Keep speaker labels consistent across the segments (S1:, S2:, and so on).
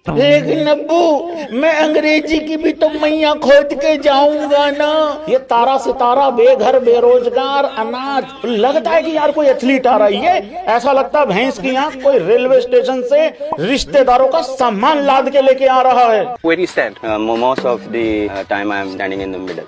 S1: लेकिन अब्बू मैं अंग्रेजी की भी तो मैया खोद के जाऊंगा ना। ये तारा सितारा बेघर बेरोजगार अनाथ लगता है कि यार कोई एथलीट आ रही है। ऐसा लगता है भैंस की आंख कोई रेलवे स्टेशन से रिश्तेदारों का सामान लाद के लेके आ रहा है।
S2: Where do you stand? Most of the time I am standing in the middle.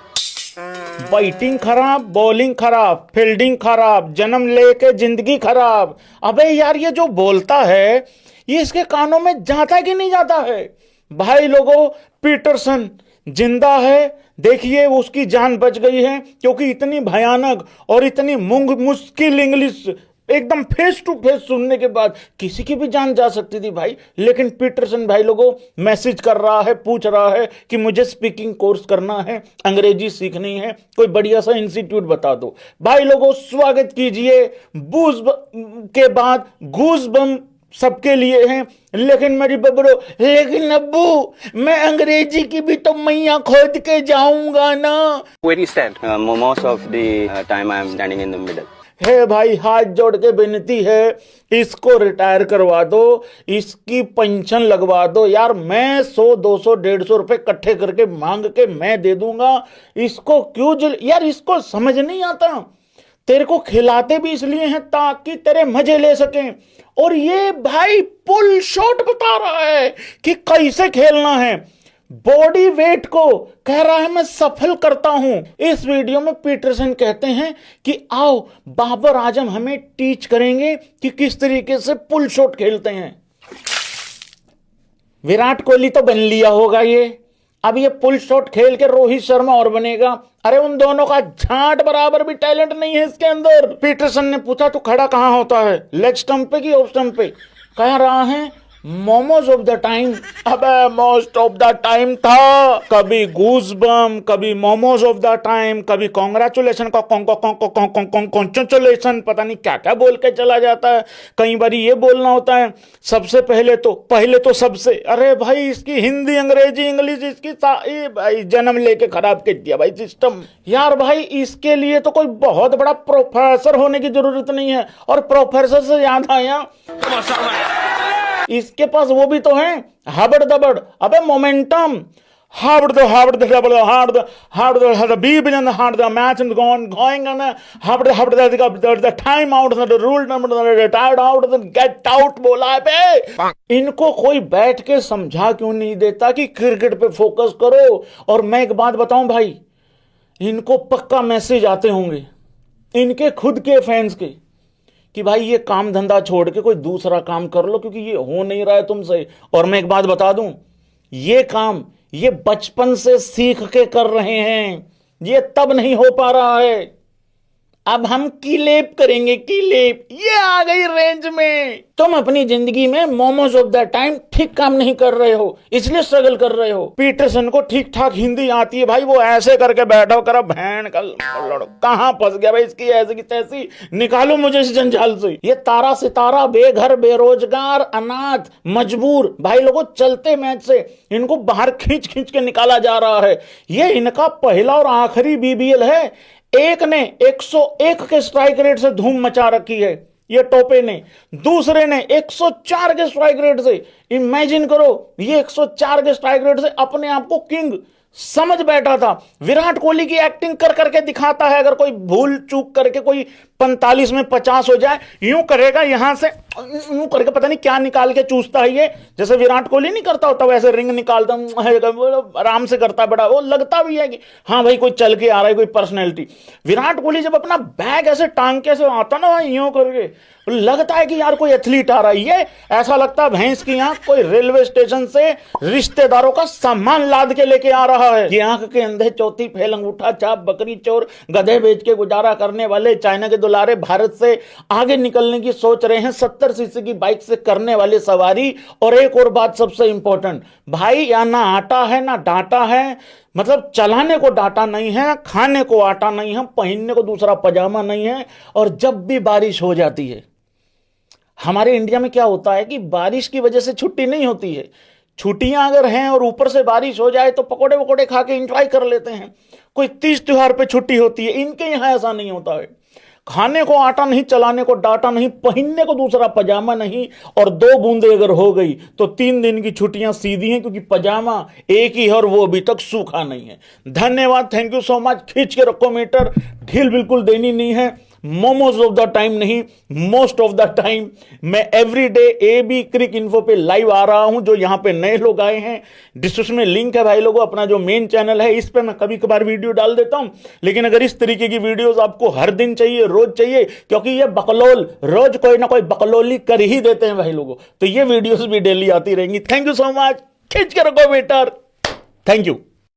S1: Batting खराब, बॉलिंग खराब, फील्डिंग खराब, जन्म लेके जिंदगी खराब। अबे यार ये जो बोलता है ये इसके कानों में जाता है कि नहीं जाता है? भाई लोगों, पीटरसन जिंदा है। देखिए उसकी जान बच गई है क्योंकि इतनी भयानक और इतनी मुश्किल इंग्लिश एकदम फेस टू फेस सुनने के बाद किसी की भी जान जा सकती थी भाई। लेकिन पीटरसन भाई लोगों मैसेज कर रहा है, पूछ रहा है कि मुझे स्पीकिंग कोर्स करना है, अंग्रेजी सीखनी है, कोई बढ़िया सा इंस्टीट्यूट बता दो। भाई लोगों स्वागत कीजिए। बूज के बाद गूज बम सबके लिए हैं, लेकिन मेरी बबरो, लेकिन अब्बू मैं अंग्रेजी की भी तो मैया खोद के जाऊंगा ना।
S2: Where do you stand? Most of the time I am standing in the middle.
S1: है भाई, हाथ जोड़ के विनती है, इसको रिटायर करवा दो, इसकी पेंशन लगवा दो यार। मैं 100 200 150 रुपए इकट्ठे करके मांग के मैं दे दूंगा। इसको क्यों यार, इसको समझ नहीं आता। तेरे को खिलाते भी इसलिए हैं ताकि तेरे मजे ले सकें। और ये भाई पुल शॉट बता रहा है कि कैसे खेलना है। बॉडी वेट को कह रहा है मैं सफल करता हूं। इस वीडियो में पीटरसन कहते हैं कि आओ बाबर आजम हमें टीच करेंगे कि किस तरीके से पुल शॉट खेलते हैं। विराट कोहली तो बन लिया होगा ये, अब ये पुल शॉट खेल के रोहित शर्मा और बनेगा। अरे उन दोनों का झांट बराबर भी टैलेंट नहीं है इसके अंदर। पीटरसन ने पूछा तो खड़ा कहां होता है, लेग स्टंप पे कि ऑफ स्टंप पे? कह रहा है मोमोज ऑफ द टाइम। अबे मोस्ट ऑफ द टाइम था, कभी गूज़बम, कभी मोमोज ऑफ द टाइम, कभी कॉन्ग्रेचुलेशन का कॉन्ग्रेचुलेशन, पता नहीं क्या क्या बोल के चला जाता है। कई बार ये बोलना होता है सबसे पहले तो सबसे। अरे भाई इसकी हिंदी अंग्रेजी इंग्लिश इसकी भाई जन्म लेके खराब कर दिया भाई सिस्टम। यार भाई इसके लिए तो कोई बहुत बड़ा प्रोफेसर होने की जरूरत नहीं है। और प्रोफेसर से याद आया, इसके पास वो भी तो है हबड़ दबड़। अबे momentum, hard time out rule retired out get out बोला है। इनको कोई बैठ के समझा क्यों नहीं देता कि क्रिकेट पे फोकस करो। और मैं एक बात बताऊं भाई, इनको पक्का मैसेज आते होंगे इनके खुद के फैंस के कि भाई ये काम धंधा छोड़ के कोई दूसरा काम कर लो क्योंकि ये हो नहीं रहा है तुमसे। और मैं एक बात बता दूं, ये काम ये बचपन से सीख के कर रहे हैं, ये तब नहीं हो पा रहा है। अब हम कीलेप करेंगे, कीलेप। ये आ गई रेंज में। तुम अपनी जिंदगी में मोमोज ऑफ द टाइम ठीक काम नहीं कर रहे हो, इसलिए स्ट्रगल कर रहे हो। पीटरसन को ठीक ठाक हिंदी आती है भाई, वो ऐसे करके बैठा कर भैन कल कहां फंस गया भाई इसकी ऐसी की तैसी। निकालो मुझे इस जंजाल से। ये तारा सितारा बेघर बेरोजगार अनाथ मजबूर भाई लोगों चलते मैच से इनको बाहर खींच खींच के निकाला जा रहा है। ये इनका पहला और आखिरी बीबीएल है। एक ने 101 के स्ट्राइक रेट से धूम मचा रखी है ये टोपे ने, दूसरे ने 104 के स्ट्राइक रेट से। इमेजिन करो, ये 104 के स्ट्राइक रेट से अपने आप को किंग समझ बैठा था। विराट कोहली की एक्टिंग कर करके दिखाता है। अगर कोई भूल चूक करके कोई 45 में 50 हो जाए, यूं करेगा यहां से, यूं करके पता नहीं क्या निकाल के चूसता है ये। जैसे विराट कोहली नहीं करता होता वैसे रिंग निकालता आराम से करता, बड़ा वो लगता भी है कि हाँ भाई कोई चल के आ रहा है, कोई पर्सनैलिटी। विराट कोहली जब अपना बैग ऐसे टांग के ऐसे आता ना भाई यूं करके, लगता है कि यार कोई एथलीट आ रही है। ऐसा लगता है भैंस की आंख कोई रेलवे स्टेशन से रिश्तेदारों का सामान लाद के लेके आ रहा है। ये आंख के अंधे चौथी फेल अंगूठा छाप बकरी चोर गधे बेच के गुजारा करने वाले चाइना के दुलारे भारत से आगे निकलने की सोच रहे हैं 70 सीसी की बाइक से करने वाले सवारी। और एक और बात सबसे इंपॉर्टेंट भाई, या ना आटा है ना डाटा है, मतलब चलाने को डाटा नहीं है, खाने को आटा नहीं है, पहनने को दूसरा पजामा नहीं है। और जब भी बारिश हो जाती है, हमारे इंडिया में क्या होता है कि बारिश की वजह से छुट्टी नहीं होती है। छुट्टियां अगर हैं और ऊपर से बारिश हो जाए तो पकोड़े वकोड़े खा के एंजॉय कर लेते हैं। कोई तीज त्योहार पे छुट्टी होती है, इनके यहां ऐसा नहीं होता है। खाने को आटा नहीं, चलाने को डाटा नहीं, पहनने को दूसरा पजामा नहीं, और 2 बूंदे अगर हो गई तो 3 दिन की छुट्टियां सीधी हैं, क्योंकि पजामा एक ही है और वो अभी तक सूखा नहीं है। धन्यवाद, थैंक यू सो मच। खींच के रखो मीटर, ढील बिल्कुल देनी नहीं है। मोमोज ऑफ द टाइम नहीं, मोस्ट ऑफ द टाइम मैं एवरीडे AB क्रिक इन्फो पे लाइव आ रहा हूं। जो यहां पे नए लोग आए हैं, डिस्क्रिप्शन में लिंक है भाई लोगों, अपना जो मेन चैनल है इस पे मैं कभी कभार वीडियो डाल देता हूं। लेकिन अगर इस तरीके की वीडियोस आपको हर दिन चाहिए, रोज चाहिए, क्योंकि ये बकलोल रोज कोई ना कोई बकलोली कर ही देते हैं भाई लोगों, तो ये वीडियोस भी डेली आती रहेंगी। Thank you so much. खींच के रखो मीटर। Thank you.